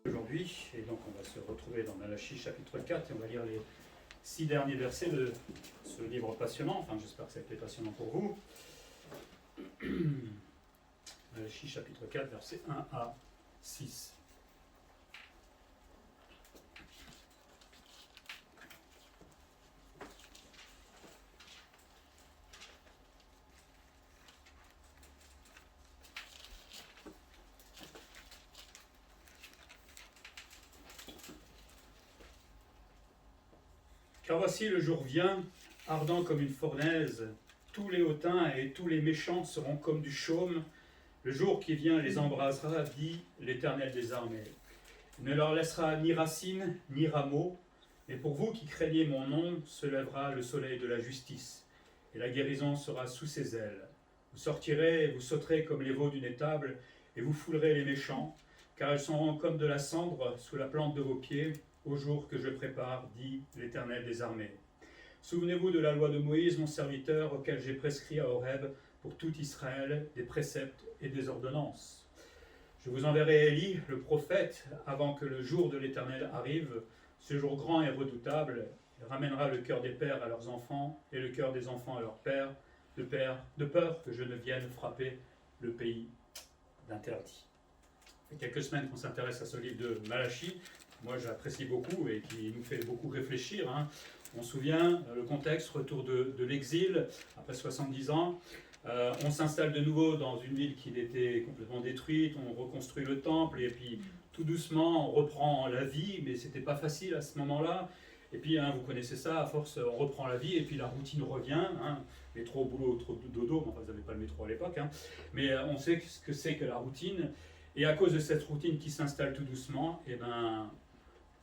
Aujourd'hui, et donc on va se retrouver dans Malachie chapitre 4 et on va lire les 6 derniers versets de ce livre passionnant, enfin j'espère que ça a été passionnant pour vous. Malachie chapitre 4 versets 1 à 6. Car voici le jour vient, ardent comme une fournaise, tous les hautains et tous les méchants seront comme du chaume, le jour qui vient les embrasera, dit l'Éternel des armées. Il ne leur laissera ni racine, ni rameau, mais pour vous qui craignez mon nom, se lèvera le soleil de la justice, et la guérison sera sous ses ailes. Vous sortirez et vous sauterez comme les veaux d'une étable, et vous foulerez les méchants, car ils seront comme de la cendre sous la plante de vos pieds, au jour que je prépare, dit l'Éternel des armées. Souvenez-vous de la loi de Moïse, mon serviteur, auquel j'ai prescrit à Horeb pour tout Israël des préceptes et des ordonnances. Je vous enverrai Élie, le prophète, avant que le jour de l'Éternel arrive, ce jour grand et redoutable. Il ramènera le cœur des pères à leurs enfants et le cœur des enfants à leurs pères, de peur que je ne vienne frapper le pays d'interdit. Il y a quelques semaines qu'on s'intéresse à ce livre de Malachie. Moi, j'apprécie beaucoup et qui nous fait beaucoup réfléchir. On se souvient, le contexte, retour de l'exil, après 70 ans. On s'installe de nouveau dans une ville qui était complètement détruite, on reconstruit le temple, et puis tout doucement, on reprend la vie, mais c'était pas facile à ce moment-là. Et puis, vous connaissez ça, à force, on reprend la vie, et puis la routine revient. Métro, boulot, trop dodo, enfin, vous n'avez pas le métro à l'époque, mais on sait ce que c'est que la routine. Et à cause de cette routine qui s'installe tout doucement,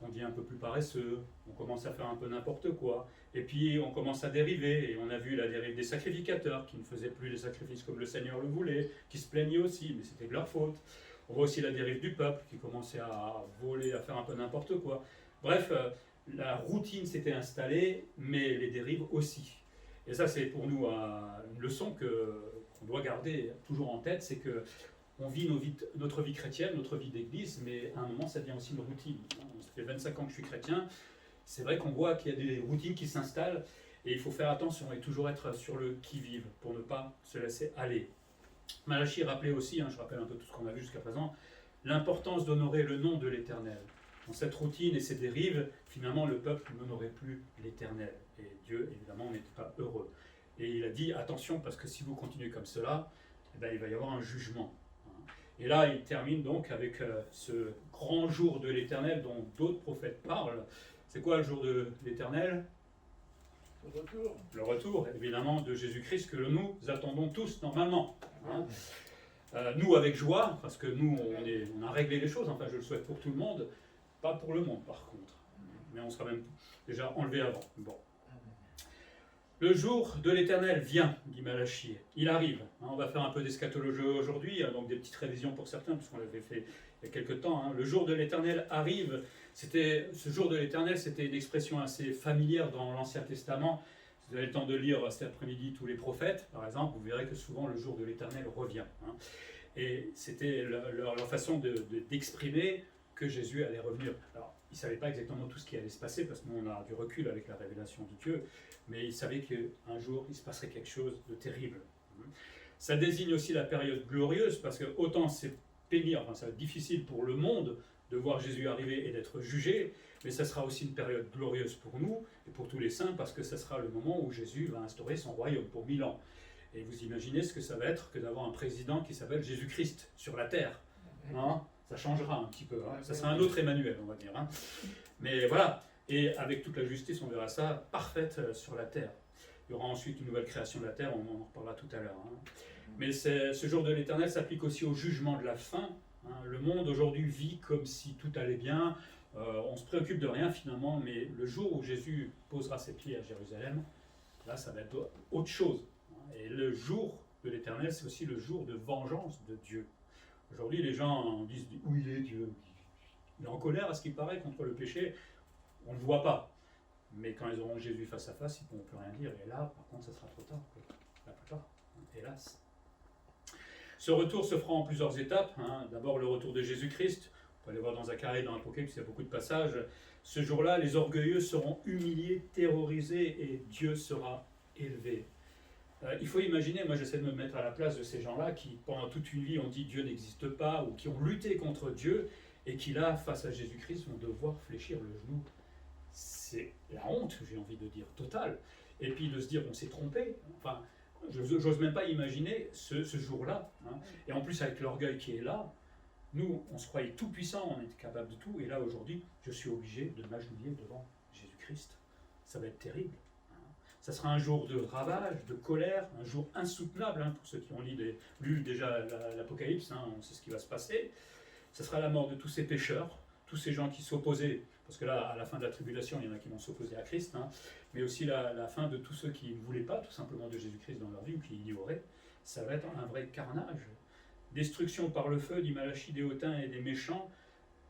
on devient un peu plus paresseux, on commence à faire un peu n'importe quoi, et puis on commence à dériver, et on a vu la dérive des sacrificateurs qui ne faisaient plus les sacrifices comme le Seigneur le voulait, qui se plaignaient aussi, mais c'était de leur faute. On voit aussi la dérive du peuple qui commençait à voler, à faire un peu n'importe quoi. Bref, la routine s'était installée, mais les dérives aussi. Et ça, c'est pour nous une leçon qu'on doit garder toujours en tête, c'est que on vit notre vie chrétienne, notre vie d'église, mais à un moment, ça devient aussi une routine. Ça fait 25 ans que je suis chrétien. C'est vrai qu'on voit qu'il y a des routines qui s'installent et il faut faire attention et toujours être sur le qui-vive pour ne pas se laisser aller. Malachie rappelait aussi, je rappelle un peu tout ce qu'on a vu jusqu'à présent, l'importance d'honorer le nom de l'Éternel. Dans cette routine et ces dérives, finalement, le peuple n'honorait plus l'Éternel. Et Dieu, évidemment, n'était pas heureux. Et il a dit, attention, parce que si vous continuez comme cela, il va y avoir un jugement. Et là, il termine donc avec ce grand jour de l'Éternel dont d'autres prophètes parlent. C'est quoi le jour de l'Éternel ? Le retour. Le retour, évidemment, de Jésus-Christ que nous attendons tous normalement. Nous avec joie, parce que nous, on a réglé les choses, enfin je le souhaite pour tout le monde, pas pour le monde par contre. Mais on sera même déjà enlevé avant. Bon. Le jour de l'Éternel vient, dit Malachie. Il arrive. On va faire un peu d'eschatologie aujourd'hui, donc des petites révisions pour certains, parce qu'on l'avait fait il y a quelques temps. Le jour de l'Éternel arrive. Ce jour de l'Éternel, c'était une expression assez familière dans l'Ancien Testament. Si vous avez le temps de lire cet après-midi tous les prophètes, par exemple, vous verrez que souvent le jour de l'Éternel revient. Et c'était leur façon d'exprimer que Jésus allait revenir. Alors, ils ne savaient pas exactement tout ce qui allait se passer, parce que nous, on a du recul avec la révélation de Dieu, mais ils savaient qu'un jour, il se passerait quelque chose de terrible. Ça désigne aussi la période glorieuse, parce que autant c'est pénible, ça va être difficile pour le monde de voir Jésus arriver et d'être jugé, mais ça sera aussi une période glorieuse pour nous et pour tous les saints, parce que ça sera le moment où Jésus va instaurer son royaume pour 1000 ans. Et vous imaginez ce que ça va être que d'avoir un président qui s'appelle Jésus-Christ sur la terre. Ça changera un petit peu. Ça sera un autre Emmanuel, on va dire. Mais voilà. Et avec toute la justice, on verra ça parfaite sur la terre. Il y aura ensuite une nouvelle création de la terre, on en reparlera tout à l'heure. Mais ce jour de l'Éternel s'applique aussi au jugement de la fin. Le monde aujourd'hui vit comme si tout allait bien. On ne se préoccupe de rien finalement, mais le jour où Jésus posera ses pieds à Jérusalem, là ça va être autre chose. Et le jour de l'Éternel, c'est aussi le jour de vengeance de Dieu. Aujourd'hui, les gens disent « où il est Dieu ?» Il est en colère, à ce qu'il paraît, contre le péché. On ne le voit pas. Mais quand ils auront Jésus face à face, ils ne pourront plus rien dire. Et là, par contre, ça sera trop tard. La plupart, hélas. Ce retour se fera en plusieurs étapes. D'abord le retour de Jésus-Christ. On peut aller voir dans Zacharie, dans Apocalypse, il y a beaucoup de passages. Ce jour-là, les orgueilleux seront humiliés, terrorisés, et Dieu sera élevé. Il faut imaginer, moi j'essaie de me mettre à la place de ces gens-là qui, pendant toute une vie, ont dit Dieu n'existe pas, ou qui ont lutté contre Dieu, et qui là, face à Jésus-Christ, vont devoir fléchir le genou. C'est la honte, j'ai envie de dire, totale. Et puis de se dire on s'est trompé. Enfin, j'ose même pas imaginer ce jour-là. Et en plus, avec l'orgueil qui est là, nous, on se croyait tout puissant, on était capable de tout, et là aujourd'hui, je suis obligé de m'agenouiller devant Jésus-Christ. Ça va être terrible. Ça sera un jour de ravage, de colère, un jour insoutenable, pour ceux qui ont lu déjà l'Apocalypse, on sait ce qui va se passer. Ça sera la mort de tous ces pécheurs, tous ces gens qui s'opposaient, parce que là, à la fin de la tribulation, il y en a qui vont s'opposer à Christ, mais aussi la fin de tous ceux qui ne voulaient pas tout simplement de Jésus-Christ dans leur vie, ou qui ignoraient. Ça va être un vrai carnage. Destruction par le feu, dit Malachie, des hautains et des méchants.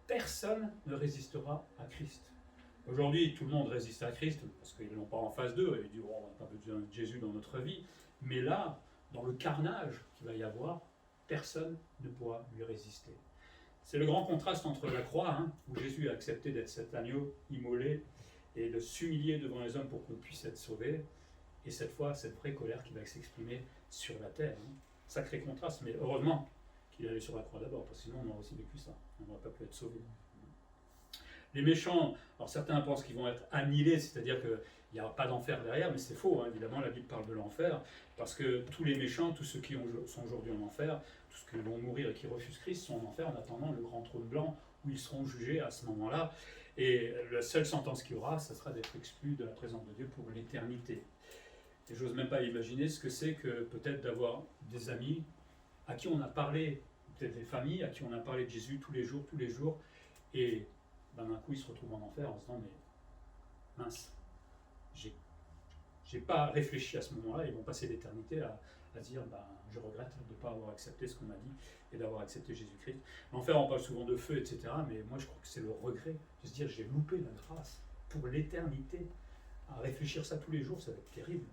Personne ne résistera à Christ. Aujourd'hui, tout le monde résiste à Christ, parce qu'ils ne l'ont pas en face d'eux, et ils disent oh, on n'a pas besoin de Jésus dans notre vie. Mais là, dans le carnage qu'il va y avoir, personne ne pourra lui résister. C'est le grand contraste entre la croix, où Jésus a accepté d'être cet agneau immolé, et de s'humilier devant les hommes pour qu'on puisse être sauvé, et cette fois, cette vraie colère qui va s'exprimer sur la terre. Sacré contraste, mais heureusement qu'il est allé sur la croix d'abord, parce que sinon on aurait aussi vécu ça, on n'aurait pas pu être sauvé. Les méchants, alors certains pensent qu'ils vont être annihilés, c'est-à-dire qu'il n'y aura pas d'enfer derrière, mais c'est faux, évidemment la Bible parle de l'enfer, parce que tous les méchants, tous ceux qui sont aujourd'hui en enfer, tous ceux qui vont mourir et qui refusent Christ sont en enfer en attendant le grand trône blanc, où ils seront jugés à ce moment-là, et la seule sentence qu'il y aura, ça sera d'être exclus de la présence de Dieu pour l'éternité. Et j'ose même pas imaginer ce que c'est que peut-être d'avoir des amis à qui on a parlé, peut-être des familles à qui on a parlé de Jésus tous les jours, et d'un coup ils se retrouvent en enfer en se disant mais mince, j'ai pas réfléchi à ce moment-là, ils vont passer l'éternité à dire je regrette de ne pas avoir accepté ce qu'on m'a dit et d'avoir accepté Jésus-Christ. L'enfer, on parle souvent de feu, etc., mais moi je crois que c'est le regret de se dire j'ai loupé la grâce pour l'éternité. À réfléchir ça tous les jours, ça va être terrible.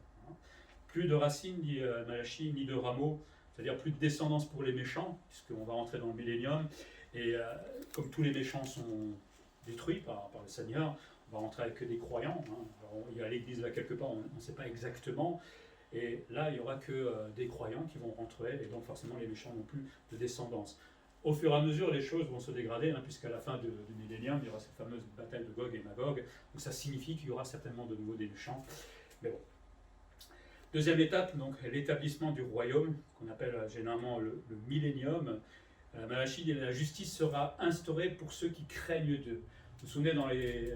Plus de racines, dit Malachie, ni de rameaux, c'est-à-dire plus de descendance pour les méchants, puisqu'on va rentrer dans le millénium, et comme tous les méchants sont détruits par le Seigneur, on va rentrer avec des croyants. Alors, il y a l'église là quelque part, on ne sait pas exactement, et là il n'y aura que des croyants qui vont rentrer, et donc forcément les méchants n'ont plus de descendance. Au fur et à mesure, les choses vont se dégrader, puisqu'à la fin du millénium, il y aura cette fameuse bataille de Gog et Magog, donc ça signifie qu'il y aura certainement de nouveau des méchants. Mais bon. Deuxième étape, donc l'établissement du royaume, qu'on appelle généralement le millénium. Malachie dit la justice sera instaurée pour ceux qui craignent Dieu. Vous vous souvenez, dans les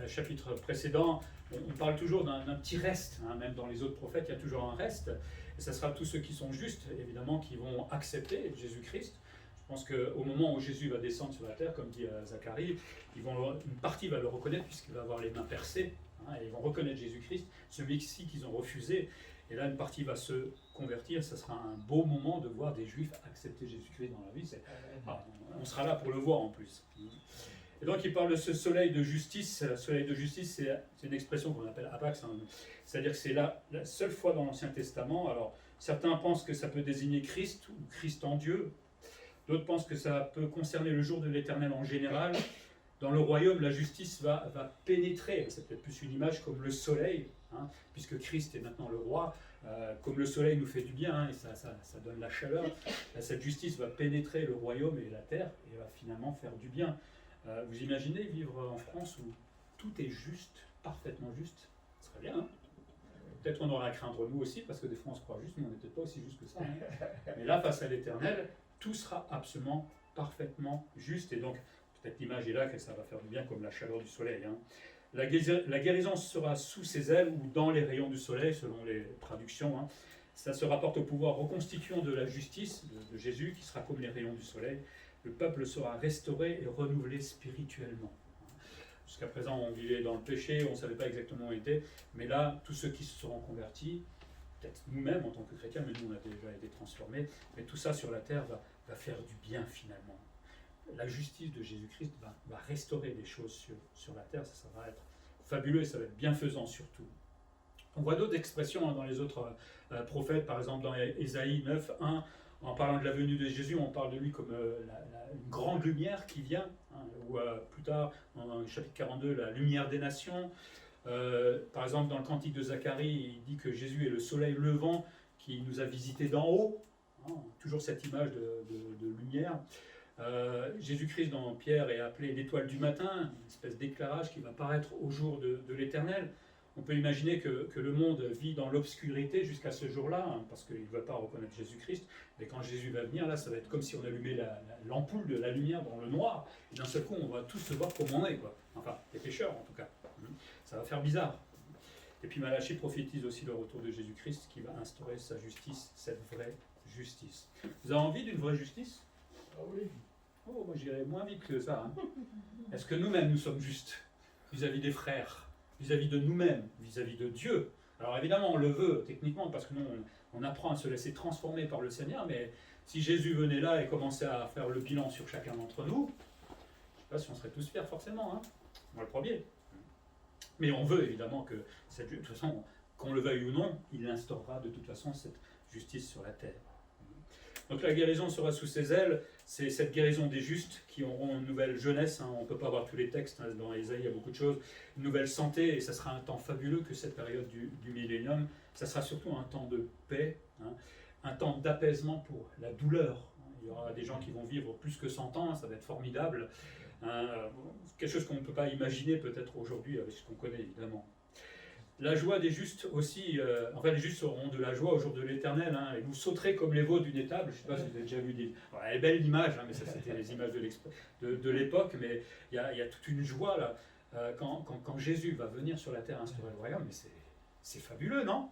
chapitres précédents, on parle toujours d'un petit reste, même dans les autres prophètes, il y a toujours un reste, et ce sera tous ceux qui sont justes, évidemment, qui vont accepter Jésus-Christ. Je pense qu'au moment où Jésus va descendre sur la terre, comme dit Zacharie, une partie va le reconnaître, puisqu'il va avoir les mains percées, et ils vont reconnaître Jésus-Christ, celui-ci qu'ils ont refusé. Et là, une partie va se convertir. Ça sera un beau moment de voir des Juifs accepter Jésus-Christ dans leur vie. On sera là pour le voir en plus. Et donc, il parle de ce soleil de justice. Le soleil de justice, c'est une expression qu'on appelle apax. C'est-à-dire que c'est la seule fois dans l'Ancien Testament. Alors, certains pensent que ça peut désigner Christ ou Christ en Dieu. D'autres pensent que ça peut concerner le jour de l'Éternel en général. Dans le royaume, la justice va pénétrer. C'est peut-être plus une image comme le soleil. Puisque Christ est maintenant le roi, comme le soleil nous fait du bien, et ça donne la chaleur, cette justice va pénétrer le royaume et la terre, et va finalement faire du bien. Vous imaginez vivre en France où tout est juste, parfaitement juste? Ce serait bien, Peut-être qu'on aurait à craindre nous aussi, parce que des fois on se croit juste, mais on n'est peut-être pas aussi juste que ça. Mais là, face à l'Éternel, tout sera absolument parfaitement juste, et donc peut-être l'image est là que ça va faire du bien comme la chaleur du soleil. La guérison sera sous ses ailes ou dans les rayons du soleil, selon les traductions. Ça se rapporte au pouvoir reconstituant de la justice de Jésus, qui sera comme les rayons du soleil. Le peuple sera restauré et renouvelé spirituellement. Jusqu'à présent, on vivait dans le péché, on ne savait pas exactement où on était, mais là, tous ceux qui se seront convertis, peut-être nous-mêmes en tant que chrétiens, mais nous on a déjà été transformés, mais tout ça sur la terre va faire du bien finalement. La justice de Jésus-Christ va restaurer des choses sur la terre, ça va être fabuleux et ça va être bienfaisant surtout. On voit d'autres expressions dans les autres prophètes, par exemple dans Ésaïe 9, 1, En parlant de la venue de Jésus, on parle de lui comme une grande lumière qui vient, hein, ou plus tard, dans le chapitre 42, la lumière des nations. Par exemple, dans le cantique de Zacharie, il dit que Jésus est le soleil levant qui nous a visités d'en haut. Hein, toujours cette image de lumière. Jésus-Christ dans Pierre est appelé l'étoile du matin, une espèce d'éclairage qui va paraître au jour de l'Éternel. On peut imaginer que le monde vit dans l'obscurité jusqu'à ce jour-là, hein, parce qu'il ne va pas reconnaître Jésus-Christ. Mais quand Jésus va venir, là, ça va être comme si on allumait l'ampoule de la lumière dans le noir, et d'un seul coup, on va tous se voir comme on est, quoi. Enfin, les pécheurs, en tout cas. Ça va faire bizarre. Et puis Malachie prophétise aussi le retour de Jésus-Christ, qui va instaurer sa justice, cette vraie justice. Vous avez envie d'une vraie justice? Ah oui. Oh, moi j'irais moins vite que ça. Hein. Est-ce que nous-mêmes nous sommes justes vis-à-vis des frères, vis-à-vis de nous-mêmes, vis-à-vis de Dieu? Alors évidemment, on le veut techniquement parce que nous, on apprend à se laisser transformer par le Seigneur, mais si Jésus venait là et commençait à faire le bilan sur chacun d'entre nous, je ne sais pas si on serait tous fiers forcément, hein. Moi le premier. Mais on veut évidemment que, de toute façon, qu'on le veuille ou non, il instaurera de toute façon cette justice sur la terre. Donc la guérison sera sous ses ailes, c'est cette guérison des justes qui auront une nouvelle jeunesse, hein. On ne peut pas avoir tous les textes, hein. Dans Ésaïe il y a beaucoup de choses, une nouvelle santé, et ça sera un temps fabuleux que cette période du millénium, ça sera surtout un temps de paix, hein, un temps d'apaisement pour la douleur. Il y aura des gens qui vont vivre plus que 100 ans, ça va être formidable, quelque chose qu'on ne peut pas imaginer peut-être aujourd'hui avec ce qu'on connaît évidemment. La joie des justes aussi, enfin les justes auront de la joie au jour de l'Éternel, hein, et vous sauterez comme les veaux d'une étable. Je ne sais pas si vous avez déjà vu des... Alors, elle est belle l'image, hein, mais ça c'était les images de l'époque, mais il y a toute une joie là, quand Jésus va venir sur la terre instaurer le royaume, mais c'est fabuleux, non?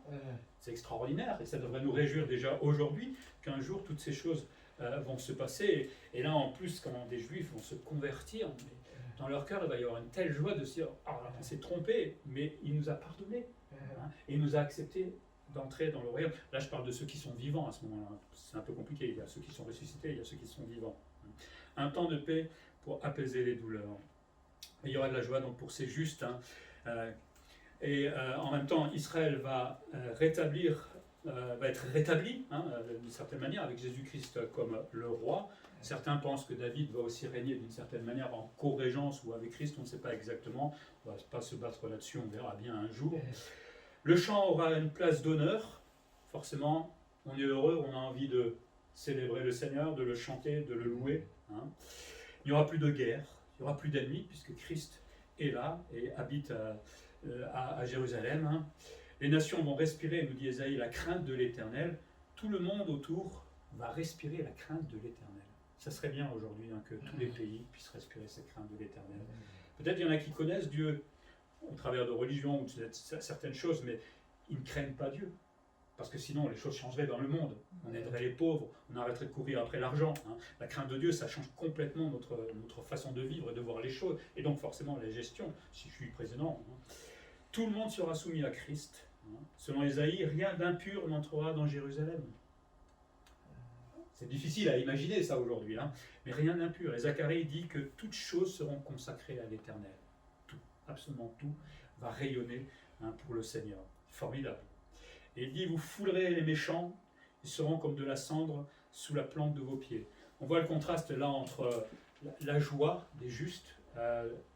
C'est extraordinaire, et ça devrait nous réjouir déjà aujourd'hui qu'un jour toutes ces choses vont se passer, et là en plus quand des Juifs vont se convertir, dans leur cœur, il va y avoir une telle joie de se dire « Ah, on s'est trompé, mais il nous a pardonné, hein, et il nous a accepté d'entrer dans le royaume. » Là, je parle de ceux qui sont vivants à ce moment-là. C'est un peu compliqué. Il y a ceux qui sont ressuscités, il y a ceux qui sont vivants. Un temps de paix pour apaiser les douleurs. Et il y aura de la joie donc, pour ces justes. Hein, en même temps, Israël va être rétabli, hein, d'une certaine manière, avec Jésus-Christ comme le roi. Certains pensent que David va aussi régner d'une certaine manière en co-régence ou avec Christ, on ne sait pas exactement, on ne va pas se battre là-dessus, on verra bien un jour. Le chant aura une place d'honneur, forcément, on est heureux, on a envie de célébrer le Seigneur, de le chanter, de le louer. Hein. Il n'y aura plus de guerre, il n'y aura plus d'ennemis, puisque Christ est là et habite à Jérusalem. Hein. Les nations vont respirer, nous dit Ésaïe, la crainte de l'Éternel. Tout le monde autour va respirer la crainte de l'Éternel. Ça serait bien aujourd'hui, hein, que tous les pays puissent respirer cette crainte de l'Éternel. Peut-être il y en a qui connaissent Dieu au travers de religions ou de certaines choses, mais ils ne craignent pas Dieu. Parce que sinon, les choses changeraient dans le monde. On aiderait les pauvres, on arrêterait de courir après l'argent. Hein. La crainte de Dieu, ça change complètement notre façon de vivre et de voir les choses. Et donc forcément la gestion, si je suis président. Hein. Tout le monde sera soumis à Christ. Hein. Selon Ésaïe, rien d'impur n'entrera dans Jérusalem. C'est difficile à imaginer ça aujourd'hui, hein, mais rien d'impur. Et Zacharie dit que toutes choses seront consacrées à l'Éternel. Tout, absolument tout, va rayonner, hein, pour le Seigneur. Formidable. Et il dit, vous foulerez les méchants, ils seront comme de la cendre sous la plante de vos pieds. On voit le contraste là entre la joie des justes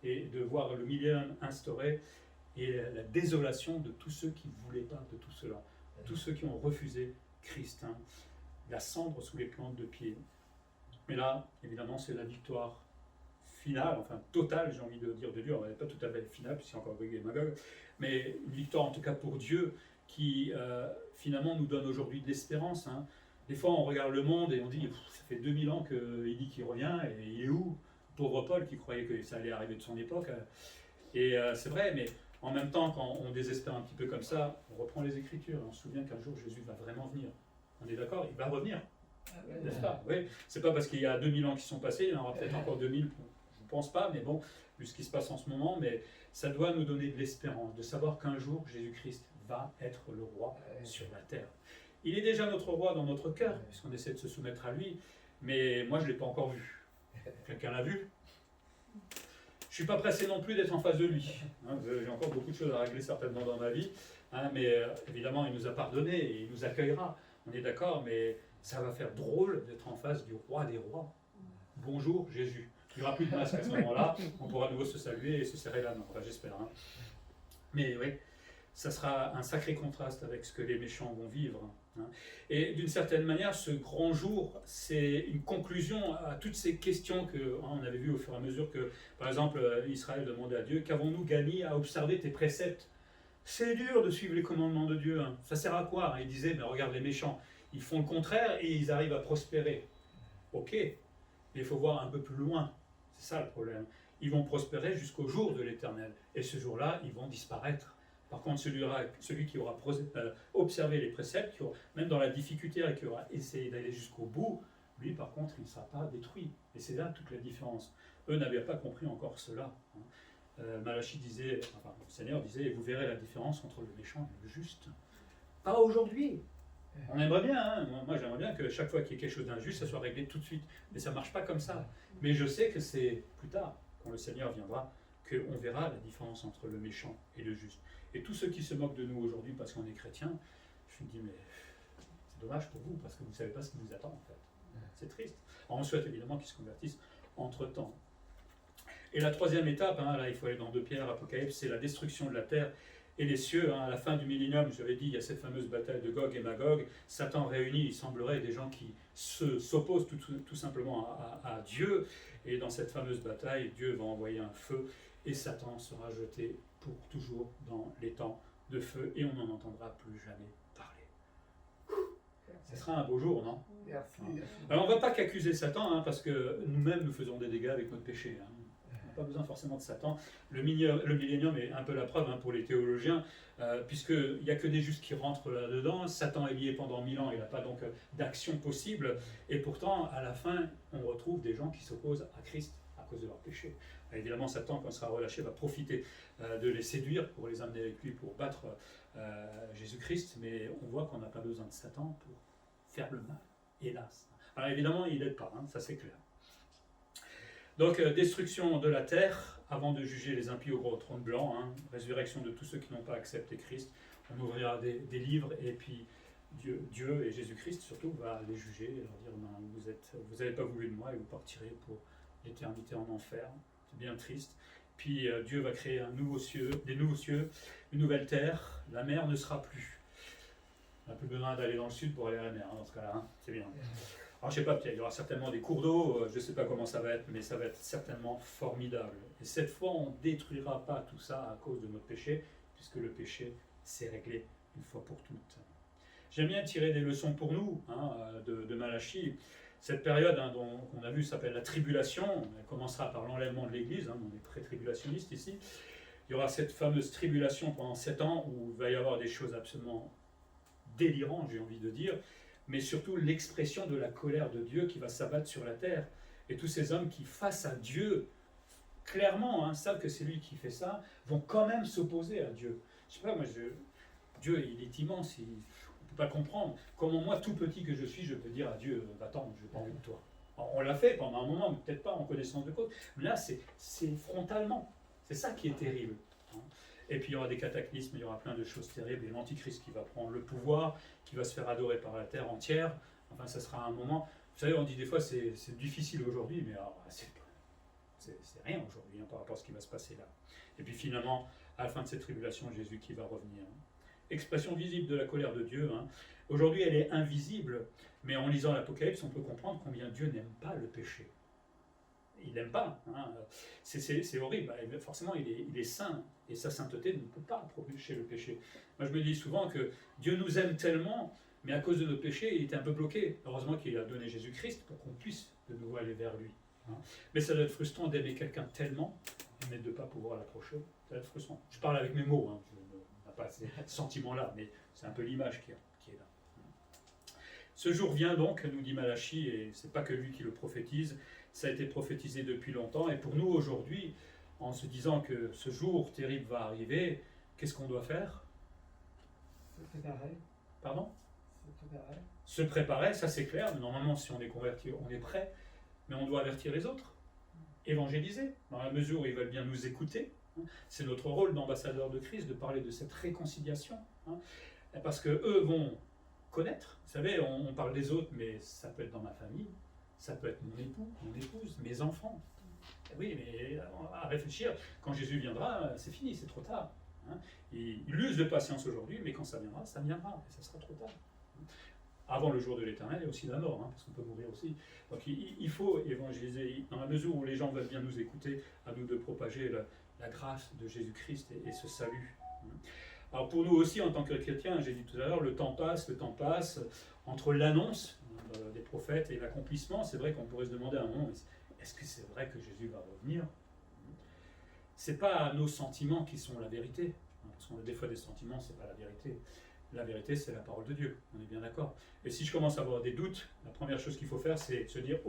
et de voir le millénaire instauré et la désolation de tous ceux qui ne voulaient pas de tout cela. Tous ceux qui ont refusé Christ. Hein. La cendre sous les plantes de pied. Mais là, évidemment, c'est la victoire finale, enfin totale, j'ai envie de dire, de Dieu. Elle n'est pas tout à fait finale, puisqu'il y a encore Gog et Magog, mais une victoire en tout cas pour Dieu, qui finalement nous donne aujourd'hui de l'espérance. Hein. Des fois, on regarde le monde et on dit, ça fait 2000 ans qu'il dit qu'il revient, et il est où? Pauvre Paul qui croyait que ça allait arriver de son époque. Et c'est vrai, mais en même temps, quand on désespère un petit peu comme ça, on reprend les Écritures, et on se souvient qu'un jour Jésus va vraiment venir. On est d'accord, il va revenir, n'est-ce pas? Oui. C'est pas parce qu'il y a 2000 ans qui sont passés, il y en aura peut-être encore 2000, je ne pense pas, mais bon, vu ce qui se passe en ce moment, mais ça doit nous donner de l'espérance, de savoir qu'un jour, Jésus-Christ va être le roi sur la terre. Il est déjà notre roi dans notre cœur, puisqu'on essaie de se soumettre à lui, mais moi, je ne l'ai pas encore vu. Quelqu'un l'a vu? Je ne suis pas pressé non plus d'être en face de lui. Hein, j'ai encore beaucoup de choses à régler certainement dans ma vie, hein, mais évidemment, il nous a pardonné et il nous accueillera. On est d'accord, mais Ça va faire drôle d'être en face du roi des rois. Bonjour Jésus. Il n'y aura plus de masque à ce moment-là, on pourra à nouveau se saluer et se serrer la main, enfin, j'espère. Hein. Mais oui, ça sera un sacré contraste avec ce que les méchants vont vivre. Hein. Et d'une certaine manière, ce grand jour, c'est une conclusion à toutes ces questions qu'on avait vues au fur et à mesure que, par exemple, Israël demandait à Dieu, qu'avons-nous gagné à observer tes préceptes? C'est dur de suivre les commandements de Dieu, hein. Ça sert à quoi? Il disait, mais regarde les méchants, ils font le contraire et ils arrivent à prospérer. Ok, mais il faut voir un peu plus loin. C'est ça le problème. Ils vont prospérer jusqu'au jour de l'Éternel. Et ce jour-là, ils vont disparaître. Par contre, celui qui aura observé les préceptes, qui aura, même dans la difficulté, qui aura essayé d'aller jusqu'au bout, lui, par contre, il ne sera pas détruit. Et c'est là toute la différence. Eux n'avaient pas compris encore cela. Malachie disait, enfin, le Seigneur disait, vous verrez la différence entre le méchant et le juste. Pas aujourd'hui. On aimerait bien, hein. Moi j'aimerais bien que chaque fois qu'il y ait quelque chose d'injuste, ça soit réglé tout de suite. Mais ça ne marche pas comme ça. Mais je sais que c'est plus tard, quand le Seigneur viendra, qu'on verra la différence entre le méchant et le juste. Et tous ceux qui se moquent de nous aujourd'hui parce qu'on est chrétiens, je me dis, mais c'est dommage pour vous, parce que vous ne savez pas ce qui vous attend en fait. C'est triste. Alors, on souhaite évidemment qu'ils se convertissent entre-temps. Et la troisième étape, hein, là il faut aller dans 2 Pierre, Apocalypse, c'est la destruction de la terre et les cieux. Hein. À la fin du millénium, je l'avais dit, il y a cette fameuse bataille de Gog et Magog. Satan réunit, il semblerait, des gens qui s'opposent tout simplement à Dieu. Et dans cette fameuse bataille, Dieu va envoyer un feu et Satan sera jeté pour toujours dans les temps de feu et on n'en entendra plus jamais parler. Ce sera un beau jour, non? Merci. Alors on ne va pas qu'accuser Satan, hein, parce que nous-mêmes nous faisons des dégâts avec notre péché. Hein. On n'a pas besoin forcément de Satan. Le millénium est un peu la preuve, hein, pour les théologiens, puisqu'il n'y a que des justes qui rentrent là-dedans. Satan est lié pendant 1000 ans, il n'a pas donc d'action possible. Et pourtant, à la fin, on retrouve des gens qui s'opposent à Christ à cause de leur péché. Évidemment, Satan, quand il sera relâché, va profiter de les séduire pour les amener avec lui pour battre Jésus-Christ. Mais on voit qu'on n'a pas besoin de Satan pour faire le mal, hélas. Alors évidemment, il n'aide pas, hein, ça c'est clair. Donc, destruction de la terre, avant de juger les impies au gros trône blanc, hein, résurrection de tous ceux qui n'ont pas accepté Christ. On ouvrira des livres et puis Dieu et Jésus-Christ surtout va les juger et leur dire ben, vous n'avez pas voulu de moi et vous partirez pour l'éternité en enfer. C'est bien triste. Puis Dieu va créer des nouveaux cieux, une nouvelle terre. La mer ne sera plus. On n'a plus besoin d'aller dans le sud pour aller à la mer, hein, dans ce cas-là, hein, c'est bien. Alors je ne sais pas, il y aura certainement des cours d'eau, je ne sais pas comment ça va être, mais ça va être certainement formidable. Et cette fois, on ne détruira pas tout ça à cause de notre péché, puisque le péché s'est réglé une fois pour toutes. J'aime bien tirer des leçons pour nous, hein, de Malachie. Cette période, hein, qu'on a vu s'appelle la tribulation. Elle commencera par l'enlèvement de l'Église, hein, on est pré-tribulationnistes ici. Il y aura cette fameuse tribulation pendant 7 ans où il va y avoir des choses absolument délirantes, j'ai envie de dire, mais surtout l'expression de la colère de Dieu qui va s'abattre sur la terre. Et tous ces hommes qui, face à Dieu, clairement, hein, savent que c'est lui qui fait ça, vont quand même s'opposer à Dieu. Je sais pas, moi, Dieu, il est immense, on ne peut pas comprendre. Comment moi, tout petit que je suis, je peux dire à Dieu, attends, je n'ai pas envie de toi. Alors, on l'a fait pendant un moment, mais peut-être pas en connaissance de cause. Mais là, c'est frontalement. C'est ça qui est terrible. Hein. Et puis il y aura des cataclysmes, il y aura plein de choses terribles, et l'Antichrist qui va prendre le pouvoir, qui va se faire adorer par la terre entière. Enfin, ça sera un moment. Vous savez, on dit des fois c'est difficile aujourd'hui, mais alors, c'est rien aujourd'hui, hein, par rapport à ce qui va se passer là. Et puis finalement, à la fin de cette tribulation, Jésus qui va revenir. Expression visible de la colère de Dieu. Hein. Aujourd'hui, elle est invisible, mais en lisant l'Apocalypse, on peut comprendre combien Dieu n'aime pas le péché. Il n'aime pas. Hein. C'est horrible. Forcément, il est saint. Et sa sainteté ne peut pas protéger le péché. Moi, je me dis souvent que Dieu nous aime tellement, mais à cause de nos péchés, il était un peu bloqué. Heureusement qu'il a donné Jésus-Christ pour qu'on puisse de nouveau aller vers lui. Hein. Mais ça doit être frustrant d'aimer quelqu'un tellement, mais de ne pas pouvoir l'approcher. Ça doit être frustrant. Je parle avec mes mots. Hein. Je n'ai pas ces sentiments-là, mais c'est un peu l'image qui est là. Ce jour vient donc, nous dit Malachie, et ce n'est pas que lui qui le prophétise, ça a été prophétisé depuis longtemps. Et pour nous aujourd'hui, en se disant que ce jour terrible va arriver, qu'est-ce qu'on doit faire? Se préparer. Pardon? Se préparer. Se préparer, ça c'est clair. Normalement, si on est converti, on est prêt. Mais on doit avertir les autres. Évangéliser, dans la mesure où ils veulent bien nous écouter. C'est notre rôle d'ambassadeur de Christ de parler de cette réconciliation. Parce qu'eux vont connaître. Vous savez, on parle des autres, mais ça peut être dans ma famille, ça peut être mon époux, mon épouse, mes enfants. Oui, mais à réfléchir, quand Jésus viendra, c'est fini, c'est trop tard. Hein. Il use de patience aujourd'hui, mais quand ça viendra, et ça sera trop tard. Avant le jour de l'éternel et aussi la mort, hein, parce qu'on peut mourir aussi. Donc il faut évangéliser, dans la mesure où les gens veulent bien nous écouter, à nous de propager la grâce de Jésus-Christ et ce salut. Alors pour nous aussi, en tant que chrétiens, j'ai dit tout à l'heure, le temps passe, entre l'annonce des prophètes et l'accomplissement. C'est vrai qu'on pourrait se demander à un moment, est-ce que c'est vrai que Jésus va revenir? Ce n'est pas nos sentiments qui sont la vérité, hein, parce qu'on a des fois des sentiments, ce n'est pas la vérité. La vérité, c'est la parole de Dieu, on est bien d'accord. Et si je commence à avoir des doutes, la première chose qu'il faut faire, c'est se dire,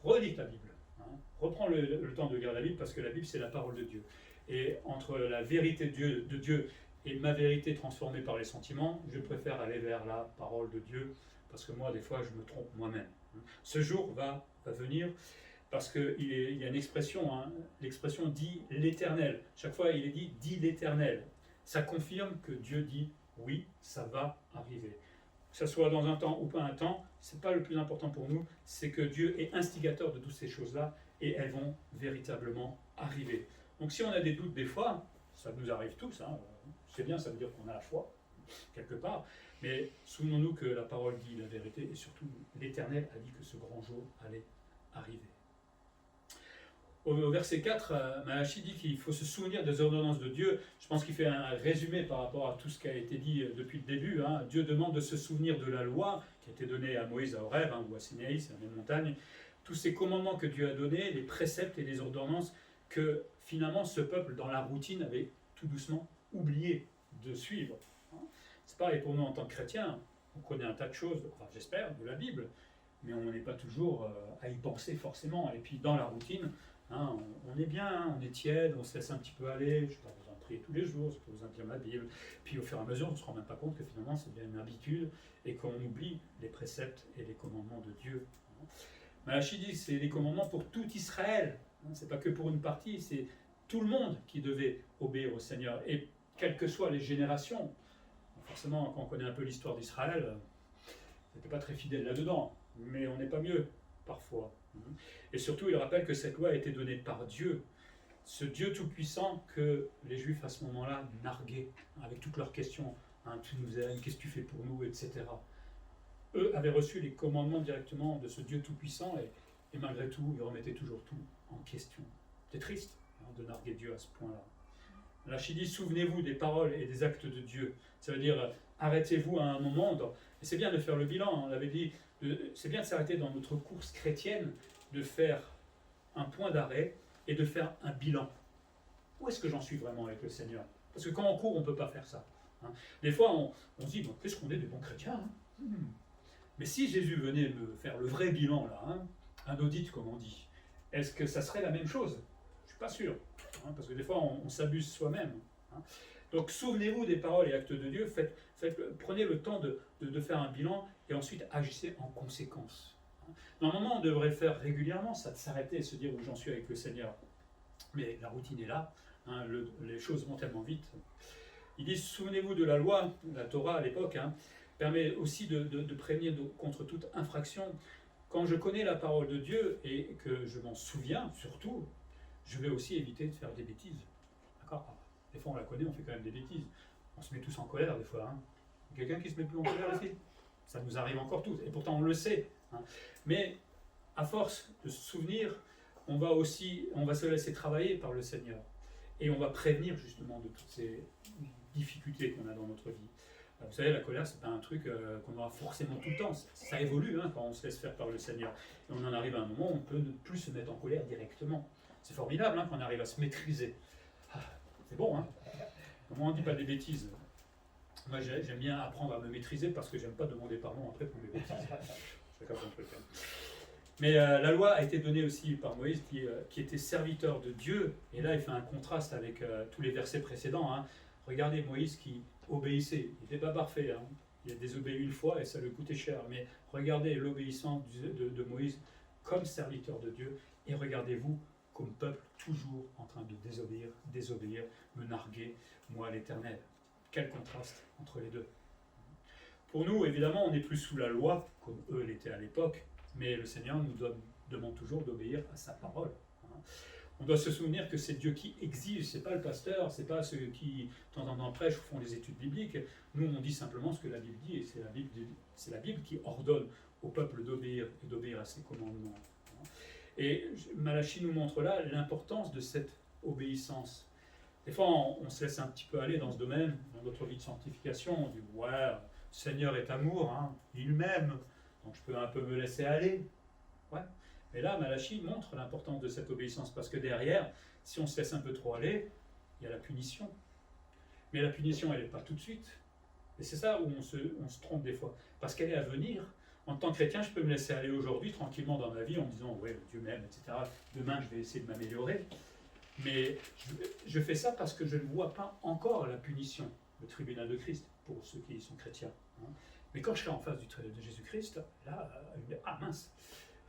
relis ta Bible. Hein. Reprends le temps de lire la Bible, parce que la Bible, c'est la parole de Dieu. Et entre la vérité de Dieu et ma vérité transformée par les sentiments, je préfère aller vers la parole de Dieu, parce que moi, des fois, je me trompe moi-même. Ce jour va venir, parce qu'il y a une expression, hein, l'expression dit l'Éternel. Chaque fois, il est dit l'Éternel. Ça confirme que Dieu dit oui, ça va arriver. Que ce soit dans un temps ou pas un temps, ce n'est pas le plus important pour nous, c'est que Dieu est instigateur de toutes ces choses-là et elles vont véritablement arriver. Donc si on a des doutes des fois, ça nous arrive tous, hein, c'est bien, ça veut dire qu'on a la foi, quelque part, mais souvenons-nous que la parole dit la vérité et surtout l'Éternel a dit que ce grand jour allait arriver. Au verset 4, Malachi dit qu'il faut se souvenir des ordonnances de Dieu. Je pense qu'il fait un résumé par rapport à tout ce qui a été dit depuis le début. Hein. Dieu demande de se souvenir de la loi qui a été donnée à Moïse à Horeb, hein, ou à Sinaï, c'est la même montagne. Tous ces commandements que Dieu a donnés, les préceptes et les ordonnances que finalement ce peuple, dans la routine, avait tout doucement oublié de suivre. C'est pareil pour nous en tant que chrétiens. On connaît un tas de choses, enfin j'espère, de la Bible, mais on n'est pas toujours à y penser forcément. Et puis dans la routine, hein, on est bien, hein, on est tiède, on se laisse un petit peu aller, je n'ai pas besoin de prier tous les jours, je n'ai pas besoin de lire la Bible. Puis au fur et à mesure, on ne se rend même pas compte que finalement c'est bien une habitude et qu'on oublie les préceptes et les commandements de Dieu. Malachi dit que c'est des commandements pour tout Israël, hein, ce n'est pas que pour une partie, c'est tout le monde qui devait obéir au Seigneur, et quelles que soient les générations. Forcément, quand on connaît un peu l'histoire d'Israël, c'était pas très fidèle là-dedans, mais on n'est pas mieux parfois. Et surtout, il rappelle que cette loi a été donnée par Dieu, ce Dieu tout-puissant que les Juifs à ce moment-là narguaient, avec toutes leurs questions. Hein, tu nous aimes, qu'est-ce que tu fais pour nous, etc. Eux avaient reçu les commandements directement de ce Dieu tout-puissant, et malgré tout, ils remettaient toujours tout en question. C'est triste, hein, de narguer Dieu à ce point-là. Malachi dit, souvenez-vous des paroles et des actes de Dieu. Ça veut dire, arrêtez-vous à un moment, et c'est bien de faire le bilan, on l'avait dit, c'est bien de s'arrêter dans notre course chrétienne, de faire un point d'arrêt et de faire un bilan. Où est-ce que j'en suis vraiment avec le Seigneur? Parce que quand on court, on ne peut pas faire ça. Hein. Des fois, on se dit, bon, qu'est-ce qu'on est des bons chrétiens, hein. Mais si Jésus venait me faire le vrai bilan, là, hein, un audit, comme on dit, est-ce que ça serait la même chose? Je ne suis pas sûr. Hein, parce que des fois, on s'abuse soi-même. Hein. Donc, souvenez-vous des paroles et actes de Dieu, prenez le temps de faire un bilan et ensuite agissez en conséquence. Hein. Normalement, on devrait le faire régulièrement, ça de s'arrêter et se dire où j'en suis avec le Seigneur. Mais la routine est là, hein, les choses vont tellement vite. Il dit, souvenez-vous de la loi, la Torah à l'époque, hein, permet aussi de prévenir contre toute infraction. Quand je connais la parole de Dieu et que je m'en souviens, surtout, je vais aussi éviter de faire des bêtises. D'accord? Des fois, on la connaît, on fait quand même des bêtises. On se met tous en colère, des fois. Hein. Quelqu'un qui se met plus en colère ici? Ça nous arrive encore tous, et pourtant on le sait. Hein. Mais à force de se souvenir, on va se laisser travailler par le Seigneur. Et on va prévenir justement de toutes ces difficultés qu'on a dans notre vie. Vous savez, la colère, c'est pas un truc qu'on aura forcément tout le temps. Ça évolue, hein, quand on se laisse faire par le Seigneur. Et on en arrive à un moment où on peut ne plus se mettre en colère directement. C'est formidable, hein, quand on arrive à se maîtriser. Ah, c'est bon, hein. Moi, on ne dit pas des bêtises. Moi, j'aime bien apprendre à me maîtriser parce que j'aime pas demander pardon après pour mes bêtises. Chacun son truc. Mais la loi a été donnée aussi par Moïse, qui était serviteur de Dieu. Et là, il fait un contraste avec tous les versets précédents. Hein. Regardez Moïse qui obéissait. Il n'était pas parfait. Hein. Il a désobéi une fois et ça lui coûtait cher. Mais regardez l'obéissance de Moïse comme serviteur de Dieu. Et regardez-vous comme peuple toujours en train de désobéir, me narguer, moi l'Éternel. Quel contraste entre les deux. Pour nous, évidemment, on n'est plus sous la loi, comme eux l'étaient à l'époque, mais le Seigneur nous demande toujours d'obéir à sa parole. Hein. On doit se souvenir que c'est Dieu qui exige, c'est pas le pasteur, c'est pas ceux qui, de temps en temps, prêchent ou font des études bibliques. Nous, on dit simplement ce que la Bible dit, et c'est la Bible qui ordonne au peuple d'obéir et d'obéir à ses commandements. Et Malachie nous montre là l'importance de cette obéissance. Des fois, on se laisse un petit peu aller dans ce domaine, dans notre vie de sanctification. On dit, ouais, le Seigneur est amour, hein, il m'aime, donc je peux un peu me laisser aller. Ouais. Mais là, Malachie montre l'importance de cette obéissance, parce que derrière, si on se laisse un peu trop aller, il y a la punition. Mais la punition, elle n'est pas tout de suite. Et c'est ça où on se trompe des fois, parce qu'elle est à venir. En tant que chrétien, je peux me laisser aller aujourd'hui tranquillement dans ma vie en me disant « ouais, Dieu m'aime, etc. Demain, je vais essayer de m'améliorer. » Mais je fais ça parce que je ne vois pas encore la punition, le tribunal de Christ, pour ceux qui sont chrétiens. Hein. Mais quand je serai en face de Jésus-Christ, là, ah mince,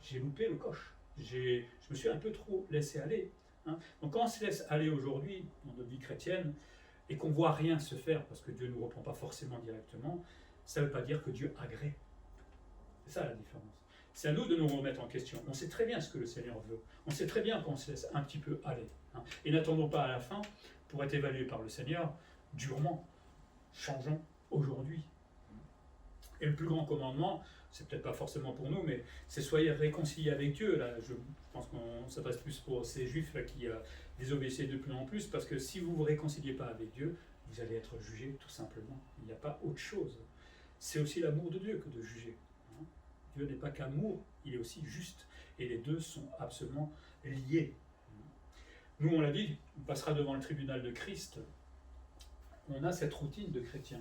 j'ai loupé le coche. Je me suis un peu trop laissé aller. Hein. Donc quand on se laisse aller aujourd'hui dans notre vie chrétienne et qu'on ne voit rien se faire parce que Dieu ne nous reprend pas forcément directement, ça ne veut pas dire que Dieu agrée. C'est ça la différence. C'est à nous de nous remettre en question. On sait très bien ce que le Seigneur veut. On sait très bien qu'on se laisse un petit peu aller. Hein. Et n'attendons pas à la fin pour être évalué par le Seigneur durement. Changeons aujourd'hui. Et le plus grand commandement, c'est peut-être pas forcément pour nous, mais c'est soyez réconciliés avec Dieu. Là, je pense qu'on s'adresse plus pour ces Juifs là, qui désobéissaient de plus en plus, parce que si vous ne vous réconciliez pas avec Dieu, vous allez être jugé tout simplement. Il n'y a pas autre chose. C'est aussi l'amour de Dieu que de juger. Dieu n'est pas qu'amour, il est aussi juste. Et les deux sont absolument liés. Nous, on l'a dit, on passera devant le tribunal de Christ. On a cette routine de chrétien.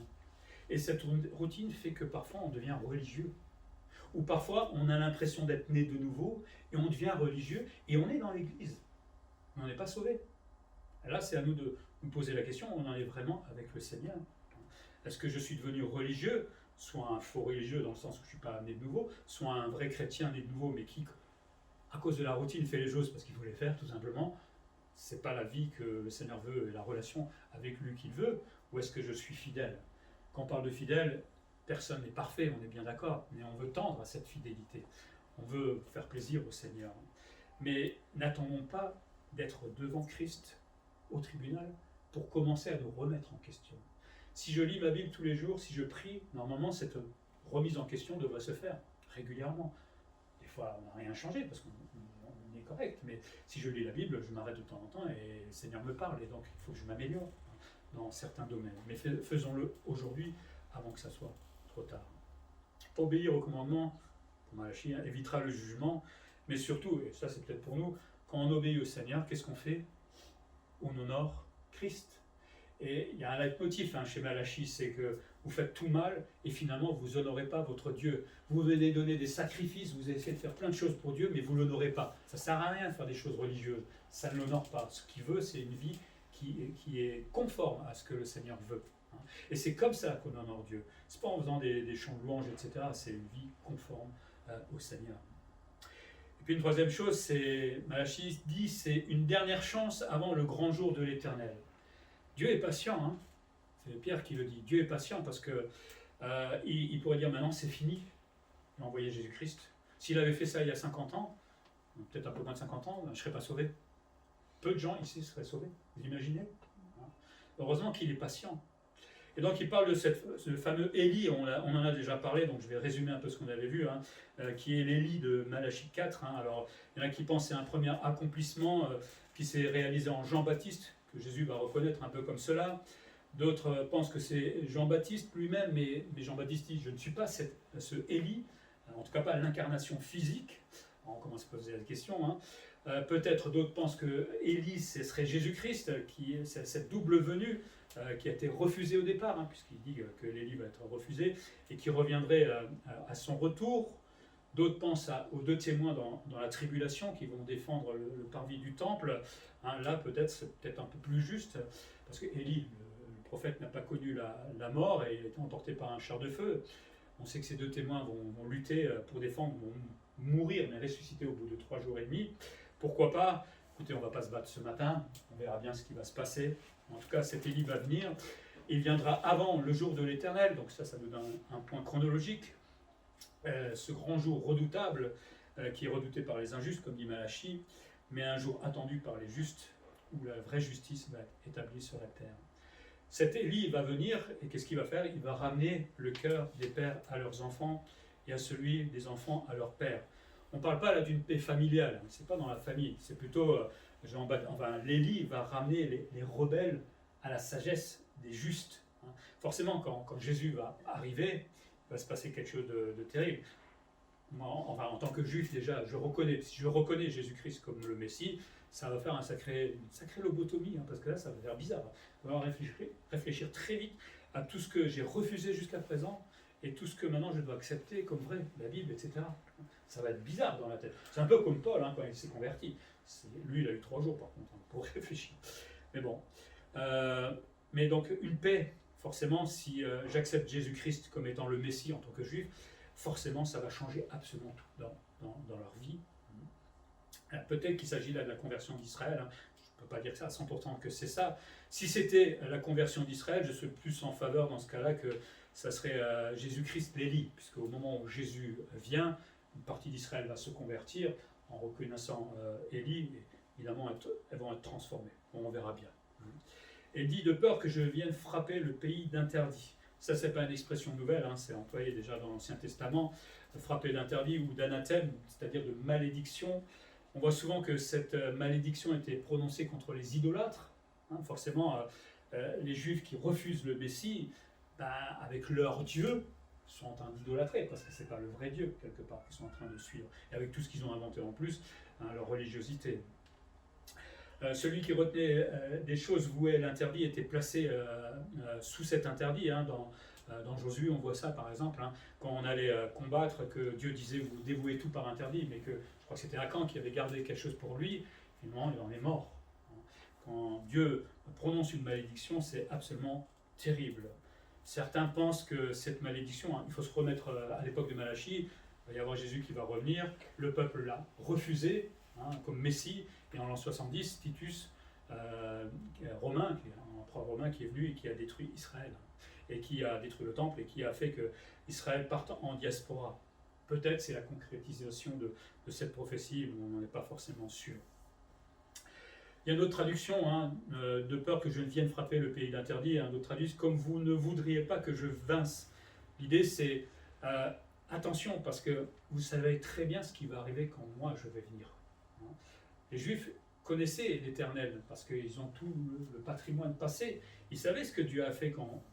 Et cette routine fait que parfois on devient religieux. Ou parfois on a l'impression d'être né de nouveau et on devient religieux et on est dans l'église. Mais on n'est pas sauvé. Et là, c'est à nous de nous poser la question, on en est vraiment avec le Seigneur. Est-ce que je suis devenu religieux, soit un faux religieux dans le sens où je ne suis pas né de nouveau, soit un vrai chrétien né de nouveau, mais qui, à cause de la routine, fait les choses parce qu'il faut les faire, tout simplement. Ce n'est pas la vie que le Seigneur veut et la relation avec lui qu'il veut, ou est-ce que je suis fidèle? Quand on parle de fidèle, personne n'est parfait, on est bien d'accord, mais on veut tendre à cette fidélité. On veut faire plaisir au Seigneur. Mais n'attendons pas d'être devant Christ au tribunal pour commencer à nous remettre en question. Si je lis ma Bible tous les jours, si je prie, normalement cette remise en question devrait se faire régulièrement. Des fois, on n'a rien changé parce qu'on est correct, mais si je lis la Bible, je m'arrête de temps en temps et le Seigneur me parle, et donc il faut que je m'améliore dans certains domaines. Mais faisons-le aujourd'hui avant que ça soit trop tard. Obéir au commandement, pour Malachie, évitera le jugement, mais surtout, et ça c'est peut-être pour nous, quand on obéit au Seigneur, qu'est-ce qu'on fait? On honore Christ. Et il y a un leitmotiv chez Malachie, c'est que vous faites tout mal et finalement vous honorez pas votre Dieu. Vous venez donner des sacrifices, vous essayez de faire plein de choses pour Dieu, mais vous ne l'honorez pas. Ça ne sert à rien de faire des choses religieuses. Ça ne l'honore pas. Ce qu'il veut, c'est une vie qui est conforme à ce que le Seigneur veut. Et c'est comme ça qu'on honore Dieu. Ce n'est pas en faisant des chants de louanges, etc. C'est une vie conforme au Seigneur. Et puis une troisième chose, c'est, Malachie dit, c'est une dernière chance avant le grand jour de l'Éternel. Dieu est patient, hein. C'est Pierre qui le dit. Dieu est patient parce que il pourrait dire maintenant c'est fini. Il a envoyé Jésus-Christ. S'il avait fait ça il y a 50 ans, peut-être un peu moins de 50 ans, je ne serais pas sauvé. Peu de gens ici seraient sauvés. Vous imaginez? Heureusement qu'il est patient. Et donc il parle de ce fameux Élie, on en a déjà parlé, donc je vais résumer un peu ce qu'on avait vu, qui est l'Élie de Malachie 4. Alors il y en a qui pensent que c'est un premier accomplissement qui s'est réalisé en Jean-Baptiste, que Jésus va reconnaître un peu comme cela. D'autres pensent que c'est Jean-Baptiste lui-même, mais Jean-Baptiste dit « je ne suis pas ce Élie », en tout cas pas l'incarnation physique. On commence à poser la question. Peut-être d'autres pensent que Élie, ce serait Jésus-Christ, qui est cette double venue qui a été refusée au départ, puisqu'il dit que l'Élie va être refusé, et qui reviendrait à son retour. D'autres pensent aux deux témoins dans la tribulation qui vont défendre le parvis du temple. Là, peut-être, c'est peut-être un peu plus juste, parce que Élie, le prophète, n'a pas connu la mort et il a été emporté par un char de feu. On sait que ces deux témoins vont lutter pour défendre, vont mourir, mais ressusciter au bout de 3 jours et demi. Pourquoi pas? Écoutez, on ne va pas se battre ce matin, on verra bien ce qui va se passer. En tout cas, cet Élie va venir. Il viendra avant le jour de l'Éternel, donc ça nous donne un point chronologique. Ce grand jour redoutable, qui est redouté par les injustes, comme dit Malachie, mais un jour attendu par les justes, où la vraie justice va être établie sur la terre. Cet Élie va venir, et qu'est-ce qu'il va faire? Il va ramener le cœur des pères à leurs enfants, et à celui des enfants à leurs pères. On ne parle pas là d'une paix familiale, c'est pas dans la famille, c'est plutôt, l'Élie va ramener les rebelles à la sagesse des justes. Forcément, quand Jésus va arriver, il va se passer quelque chose de terrible. Moi, en tant que juif, déjà, si je reconnais Jésus-Christ comme le Messie, ça va faire une sacrée lobotomie, parce que là, ça va faire bizarre. On va réfléchir très vite à tout ce que j'ai refusé jusqu'à présent et tout ce que maintenant je dois accepter comme vrai, la Bible, etc. Ça va être bizarre dans la tête. C'est un peu comme Paul, quand il s'est converti. Lui, il a eu 3 jours, par contre, pour réfléchir. Mais bon. Mais donc, une paix, forcément, si j'accepte Jésus-Christ comme étant le Messie en tant que juif, forcément, ça va changer absolument tout dans leur vie. Peut-être qu'il s'agit là de la conversion d'Israël. Je ne peux pas dire ça à 100% que c'est ça. Si c'était la conversion d'Israël, je serais plus en faveur dans ce cas-là que ça serait Jésus-Christ l'Élie, puisque au moment où Jésus vient, une partie d'Israël va se convertir en reconnaissant Élie. Évidemment, elles vont être transformées. Bon, on verra bien. Et dit de peur que je vienne frapper le pays d'interdit. Ça, c'est pas une expression nouvelle, c'est employé déjà dans l'Ancien Testament, frapper d'interdit ou d'anathème, c'est-à-dire de malédiction. On voit souvent que cette malédiction était prononcée contre les idolâtres. Forcément, les Juifs qui refusent le Messie, avec leur Dieu, sont en train d'idolâtrer, parce que ce n'est pas le vrai Dieu, quelque part, qu'ils sont en train de suivre. Et avec tout ce qu'ils ont inventé en plus, leur religiosité. Celui qui retenait des choses vouées à l'interdit était placé sous cet interdit. Dans Josué, on voit ça par exemple, quand on allait combattre, que Dieu disait vous dévouez tout par interdit, mais que je crois que c'était Akan qui avait gardé quelque chose pour lui, finalement il en est mort. Quand Dieu prononce une malédiction, c'est absolument terrible. Certains pensent que cette malédiction, il faut se remettre à l'époque de Malachie, il va y avoir Jésus qui va revenir, le peuple l'a refusé comme Messie, et en l'an 70, Titus, un empereur romain qui est venu et qui a détruit Israël, et qui a détruit le temple, et qui a fait que Israël parte en diaspora. Peut-être c'est la concrétisation de cette prophétie, mais on n'en est pas forcément sûr. Il y a une autre traduction, de peur que je ne vienne frapper le pays d'interdit, d'autres traduisent comme vous ne voudriez pas que je vince. L'idée c'est attention, parce que vous savez très bien ce qui va arriver quand moi je vais venir. Les Juifs connaissaient l'Éternel parce qu'ils ont tout le patrimoine passé. Ils savaient ce que Dieu a fait quand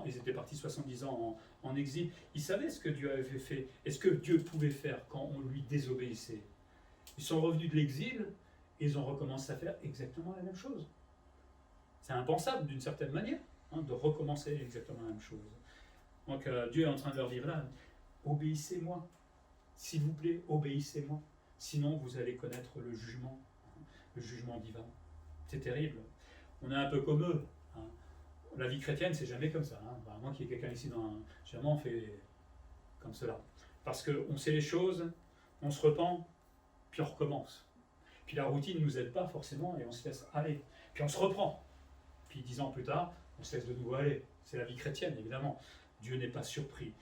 ils étaient partis 70 ans en exil. Ils savaient ce que Dieu avait fait et ce que Dieu pouvait faire quand on lui désobéissait. Ils sont revenus de l'exil et ils ont recommencé à faire exactement la même chose. C'est impensable d'une certaine manière de recommencer exactement la même chose. Donc Dieu est en train de leur dire là, obéissez-moi, s'il vous plaît, obéissez-moi. Sinon, vous allez connaître le jugement divin. C'est terrible. On est un peu comme eux. La vie chrétienne, c'est jamais comme ça. À moins qu'il y ait quelqu'un ici jamais on fait comme cela. Parce qu'on sait les choses, on se repent, puis on recommence. Puis la routine ne nous aide pas forcément et on se laisse aller. Puis on se reprend. Puis 10 ans plus tard, on se laisse de nouveau aller. C'est la vie chrétienne, évidemment. Dieu n'est pas surpris.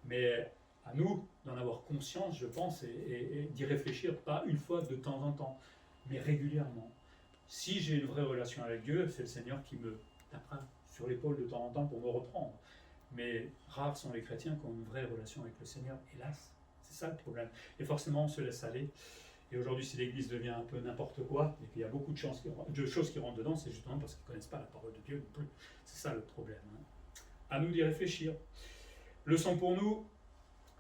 Mais à nous d'en avoir conscience, je pense, et d'y réfléchir, pas une fois de temps en temps, mais régulièrement. Si j'ai une vraie relation avec Dieu, c'est le Seigneur qui me tapera sur l'épaule de temps en temps pour me reprendre. Mais rares sont les chrétiens qui ont une vraie relation avec le Seigneur, hélas. C'est ça le problème. Et forcément, on se laisse aller. Et aujourd'hui, si l'Église devient un peu n'importe quoi, et qu'il y a beaucoup de choses qui rentrent dedans, c'est justement parce qu'ils ne connaissent pas la parole de Dieu non plus. C'est ça le problème. À nous d'y réfléchir. Leçon pour nous,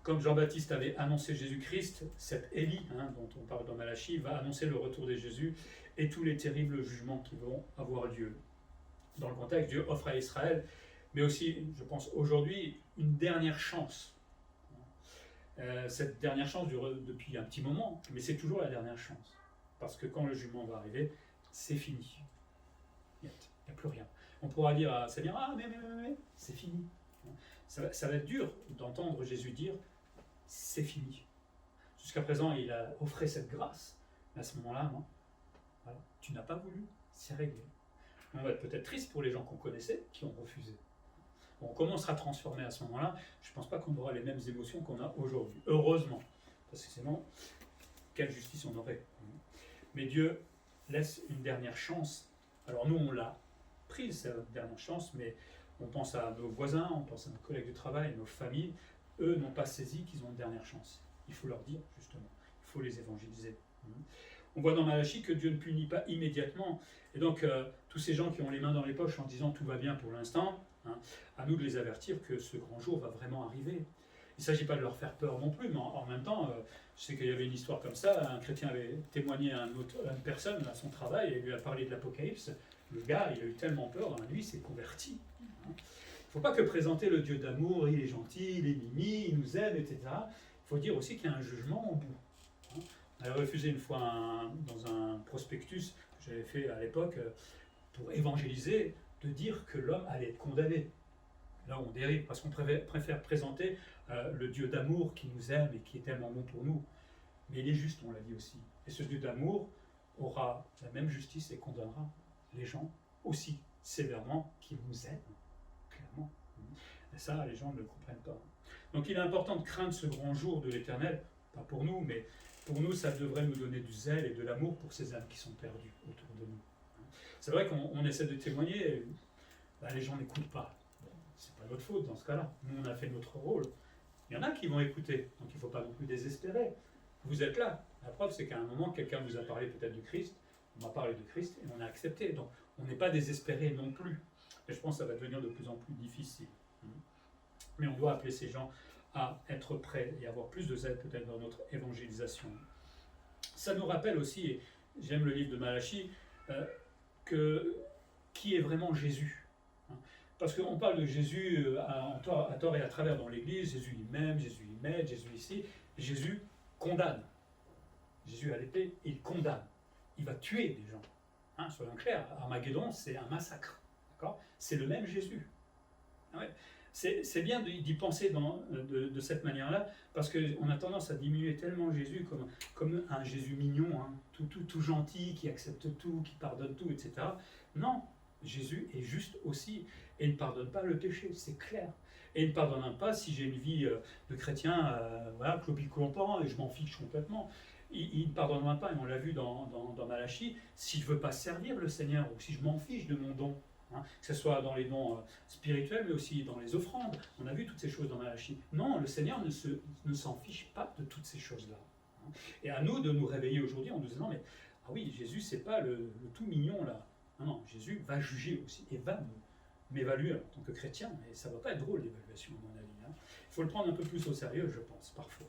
comme Jean-Baptiste avait annoncé Jésus-Christ, cet Élie, dont on parle dans Malachie, va annoncer le retour de Jésus et tous les terribles jugements qui vont avoir lieu. Dans le contexte, Dieu offre à Israël, mais aussi, je pense aujourd'hui, une dernière chance. Cette dernière chance dure depuis un petit moment, mais c'est toujours la dernière chance. Parce que quand le jugement va arriver, c'est fini. Il n'y a plus rien. On pourra dire à Seigneur, mais, c'est fini. Ça va être dur d'entendre Jésus dire, c'est fini. Jusqu'à présent, il a offert cette grâce. À ce moment-là, non. Voilà. Tu n'as pas voulu, c'est réglé. On va être peut-être triste pour les gens qu'on connaissait, qui ont refusé. Bon, comment on sera transformé à ce moment-là? Je ne pense pas qu'on aura les mêmes émotions qu'on a aujourd'hui. Heureusement. Parce que sinon, quelle justice on aurait? Mais Dieu laisse une dernière chance. Alors nous, on l'a prise, cette dernière chance, mais on pense à nos voisins, on pense à nos collègues de travail, nos familles. Eux n'ont pas saisi qu'ils ont une dernière chance. Il faut leur dire, justement. Il faut les évangéliser. On voit dans Malachie que Dieu ne punit pas immédiatement. Et donc, tous ces gens qui ont les mains dans les poches en disant tout va bien pour l'instant, à nous de les avertir que ce grand jour va vraiment arriver. Il ne s'agit pas de leur faire peur non plus, mais en même temps, je sais qu'il y avait une histoire comme ça, un chrétien avait témoigné à une personne à son travail et lui a parlé de l'Apocalypse. Le gars, il a eu tellement peur, dans la nuit, il s'est converti. Il ne faut pas que présenter le Dieu d'amour, il est gentil, il est mimi, il nous aime, etc. Il faut dire aussi qu'il y a un jugement au bout. On avait refusé une fois dans un prospectus que j'avais fait à l'époque pour évangéliser, de dire que l'homme allait être condamné. Là, on dérive parce qu'on préfère présenter le Dieu d'amour qui nous aime et qui est tellement bon pour nous. Mais il est juste, on l'a dit aussi. Et ce Dieu d'amour aura la même justice et condamnera les gens aussi sévèrement qui nous aiment, clairement. Et ça, les gens ne le comprennent pas. Donc il est important de craindre ce grand jour de l'Éternel, pas pour nous, mais pour nous, ça devrait nous donner du zèle et de l'amour pour ces âmes qui sont perdues autour de nous. C'est vrai qu'on essaie de témoigner, et, les gens n'écoutent pas. Bon, c'est pas notre faute dans ce cas-là. Nous, on a fait notre rôle. Il y en a qui vont écouter, donc il ne faut pas non plus désespérer. Vous êtes là. La preuve, c'est qu'à un moment, quelqu'un vous a parlé peut-être de Christ, on m'a parlé de Christ et on a accepté. Donc on n'est pas désespéré non plus. Et je pense que ça va devenir de plus en plus difficile. Mais on doit appeler ces gens à être prêts et avoir plus de zèle peut-être dans notre évangélisation. Ça nous rappelle aussi, et j'aime le livre de Malachie, qui est vraiment Jésus. Parce qu'on parle de Jésus à tort et à travers dans l'Église. Jésus il m'aime, Jésus il m'aide, Jésus ici. Jésus condamne. Jésus à l'épée, il condamne. Il va tuer des gens. Soyons clairs, Armageddon, c'est un massacre. C'est le même Jésus. Ouais. C'est bien d'y penser de cette manière-là, parce qu'on a tendance à diminuer tellement Jésus comme un Jésus mignon, tout gentil, qui accepte tout, qui pardonne tout, etc. Non, Jésus est juste aussi, et ne pardonne pas le péché, c'est clair. Et il ne pardonne pas si j'ai une vie de chrétien, clopi-clompant, et je m'en fiche complètement. Il ne pardonnera pas, et on l'a vu dans Malachie, si je ne veux pas servir le Seigneur, ou si je m'en fiche de mon don. Que ce soit dans les dons spirituels, mais aussi dans les offrandes. On a vu toutes ces choses dans Malachie. Non, le Seigneur ne s'en fiche pas de toutes ces choses-là. Et à nous de nous réveiller aujourd'hui en nous disant, mais ah oui, Jésus, c'est pas le tout mignon là. Non, Jésus va juger aussi et va m'évaluer en tant que chrétien. Et ça ne va pas être drôle l'évaluation, à mon avis. Il faut le prendre un peu plus au sérieux, je pense, parfois.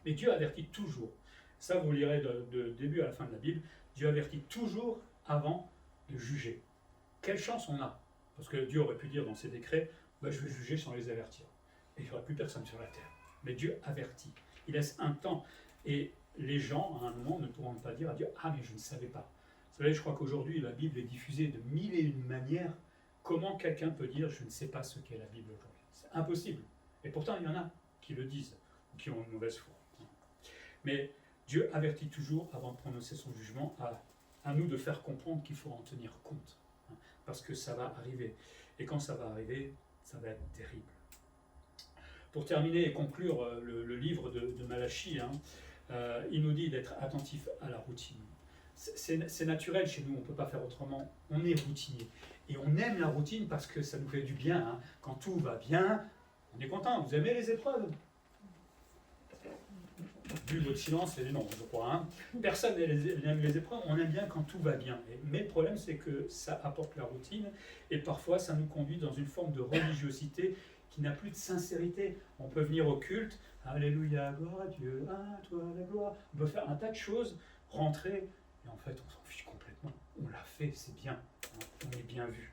Mais Dieu avertit toujours. Ça, vous lirez de début à la fin de la Bible. Dieu avertit toujours avant de juger. Quelle chance on a, parce que Dieu aurait pu dire dans ses décrets, je vais juger sans les avertir. Et il n'y aura plus personne sur la terre. Mais Dieu avertit. Il laisse un temps. Et les gens, à un moment, ne pourront pas dire à Dieu, ah mais je ne savais pas. Vous savez, je crois qu'aujourd'hui, la Bible est diffusée de mille et une manières. Comment quelqu'un peut dire, je ne sais pas ce qu'est la Bible aujourd'hui? C'est impossible. Et pourtant, il y en a qui le disent, ou qui ont une mauvaise foi. Mais Dieu avertit toujours avant de prononcer son jugement, à nous de faire comprendre qu'il faut en tenir compte. Parce que ça va arriver. Et quand ça va arriver, ça va être terrible. Pour terminer et conclure le livre de Malachie, il nous dit d'être attentif à la routine. C'est naturel chez nous, on ne peut pas faire autrement. On est routinier. Et on aime la routine parce que ça nous fait du bien. Quand tout va bien, on est content. Vous aimez les épreuves? Vu votre silence, c'est non, je crois. Personne n'aime les épreuves, on aime bien quand tout va bien. Mais le problème, c'est que ça apporte la routine et parfois ça nous conduit dans une forme de religiosité qui n'a plus de sincérité. On peut venir au culte, Alléluia, gloire à Dieu, à toi la gloire. On peut faire un tas de choses, rentrer, et en fait on s'en fiche complètement. On l'a fait, c'est bien, on est bien vu.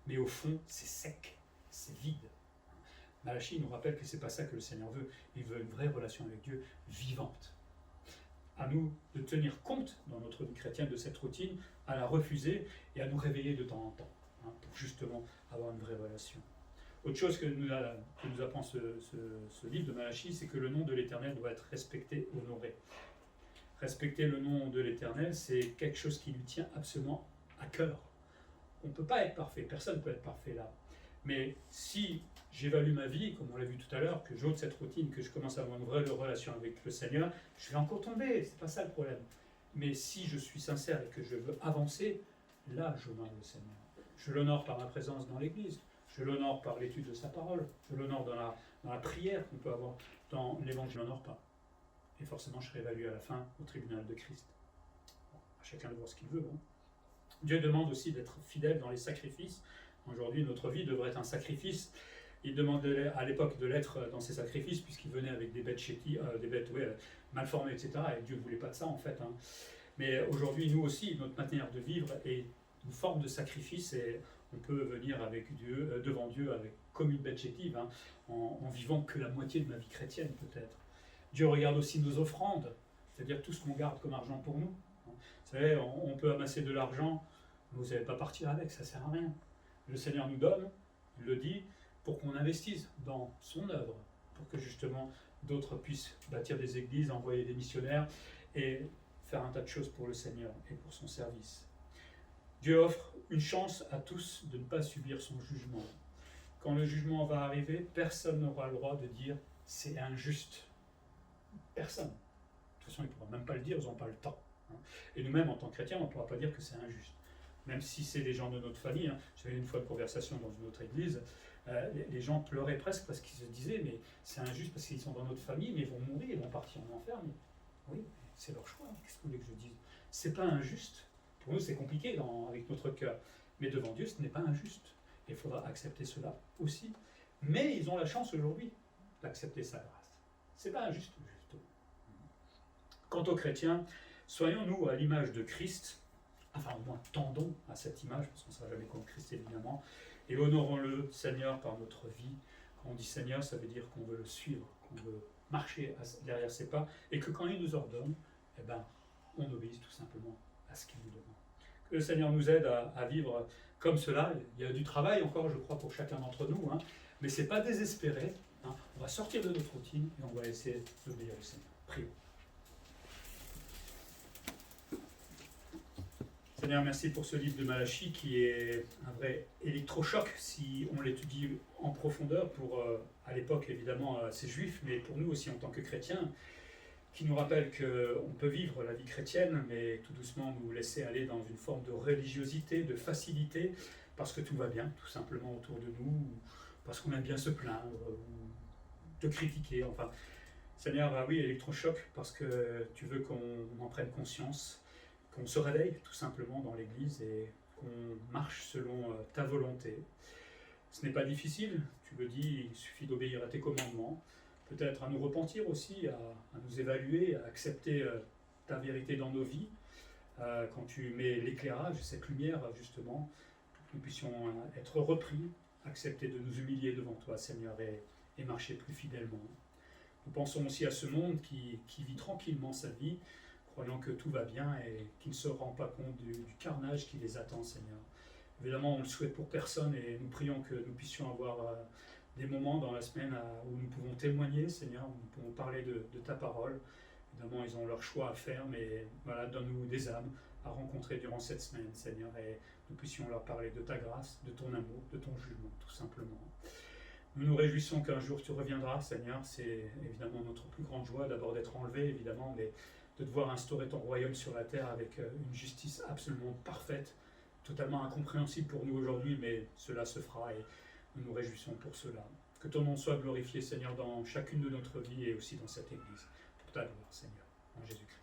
Mais au fond, c'est sec, c'est vide. Malachie nous rappelle que ce n'est pas ça que le Seigneur veut. Il veut une vraie relation avec Dieu vivante. À nous de tenir compte dans notre vie chrétienne de cette routine, à la refuser et à nous réveiller de temps en temps, pour justement avoir une vraie relation. Autre chose que nous apprend ce livre de Malachie, c'est que le nom de l'Éternel doit être respecté, honoré. Respecter le nom de l'Éternel, c'est quelque chose qui lui tient absolument à cœur. on ne peut pas être parfait, personne ne peut être parfait là. Mais si j'évalue ma vie, comme on l'a vu tout à l'heure, que j'ôte cette routine, que je commence à avoir une vraie relation avec le Seigneur, je vais encore tomber, c'est pas ça le problème. Mais si je suis sincère et que je veux avancer, là j'honore le Seigneur. Je l'honore par ma présence dans l'Église, je l'honore par l'étude de sa parole, je l'honore dans la prière qu'on peut avoir dans l'Évangile, je l'honore pas. Et forcément je serai évalué à la fin au tribunal de Christ. Bon, à chacun de voir ce qu'il veut. Hein. Dieu demande aussi d'être fidèle dans les sacrifices. Aujourd'hui, notre vie devrait être un sacrifice. Il demandait à l'époque de l'être dans ses sacrifices, puisqu'il venait avec des bêtes mal formées, etc. Et Dieu ne voulait pas de ça, en fait. Hein. Mais aujourd'hui, nous aussi, notre manière de vivre est une forme de sacrifice, et on peut venir avec Dieu, devant Dieu comme une bête chétive, hein, en vivant que la moitié de ma vie chrétienne, peut-être. Dieu regarde aussi nos offrandes, c'est-à-dire tout ce qu'on garde comme argent pour nous. Vous savez, on peut amasser de l'argent, mais vous n'allez pas partir avec, ça ne sert à rien. Le Seigneur nous donne, il le dit, pour qu'on investisse dans son œuvre, pour que justement d'autres puissent bâtir des églises, envoyer des missionnaires et faire un tas de choses pour le Seigneur et pour son service. Dieu offre une chance à tous de ne pas subir son jugement. Quand le jugement va arriver, personne n'aura le droit de dire « c'est injuste ». Personne. De toute façon, ils ne pourront même pas le dire, ils n'ont pas le temps. Et nous-mêmes, en tant que chrétiens, on ne pourra pas dire que c'est injuste. Même si c'est des gens de notre famille. Hein. J'avais une fois une conversation dans une autre église, les gens pleuraient presque parce qu'ils se disaient mais c'est injuste parce qu'ils sont dans notre famille, mais ils vont mourir, ils vont partir en enfer. Mais oui, c'est leur choix. Qu'est-ce que vous voulez que je dise? C'est pas injuste. Pour nous, c'est compliqué avec notre cœur. Mais devant Dieu, ce n'est pas injuste. Et il faudra accepter cela aussi. Mais ils ont la chance aujourd'hui d'accepter sa grâce. C'est pas injuste, justement. Quant aux chrétiens, soyons-nous à l'image de Christ, enfin au moins tendons à cette image, parce qu'on ne sera jamais comme Christ évidemment, et honorons-le, Seigneur, par notre vie. Quand on dit Seigneur, ça veut dire qu'on veut le suivre, qu'on veut marcher derrière ses pas, et que quand il nous ordonne, eh ben, on obéisse tout simplement à ce qu'il nous demande. Que le Seigneur nous aide à vivre comme cela. Il y a du travail encore, je crois, pour chacun d'entre nous, hein, mais ce n'est pas désespéré. Hein. On va sortir de notre routine et on va essayer d'obéir au Seigneur. Prions. Seigneur, merci pour ce livre de Malachie qui est un vrai électrochoc si on l'étudie en profondeur pour, à l'époque évidemment, ces juifs, mais pour nous aussi en tant que chrétiens, qui nous rappelle qu'on peut vivre la vie chrétienne, mais tout doucement nous laisser aller dans une forme de religiosité, de facilité, parce que tout va bien, tout simplement autour de nous, parce qu'on aime bien se plaindre, ou te critiquer, enfin. Seigneur, oui, électrochoc, parce que tu veux qu'on en prenne conscience, qu'on se réveille tout simplement dans l'Église et qu'on marche selon ta volonté. Ce n'est pas difficile, tu le dis, il suffit d'obéir à tes commandements, peut-être à nous repentir aussi, à nous évaluer, à accepter ta vérité dans nos vies, quand tu mets l'éclairage, cette lumière justement, pour que nous puissions être repris, accepter de nous humilier devant toi, Seigneur, et marcher plus fidèlement. Nous pensons aussi à ce monde qui vit tranquillement sa vie, croyant que tout va bien et qui ne se rend pas compte du carnage qui les attend, Seigneur. Évidemment, on ne le souhaite pour personne et nous prions que nous puissions avoir des moments dans la semaine où nous pouvons témoigner, Seigneur, où nous pouvons parler de ta parole. Évidemment, ils ont leur choix à faire, mais voilà, donne-nous des âmes à rencontrer durant cette semaine, Seigneur, et nous puissions leur parler de ta grâce, de ton amour, de ton jugement, tout simplement. Nous nous réjouissons qu'un jour tu reviendras, Seigneur. C'est évidemment notre plus grande joie, d'abord d'être enlevé, évidemment, mais de devoir instaurer ton royaume sur la terre avec une justice absolument parfaite, totalement incompréhensible pour nous aujourd'hui, mais cela se fera et nous nous réjouissons pour cela. Que ton nom soit glorifié, Seigneur, dans chacune de notre vie et aussi dans cette Église, pour ta gloire, Seigneur, en Jésus-Christ.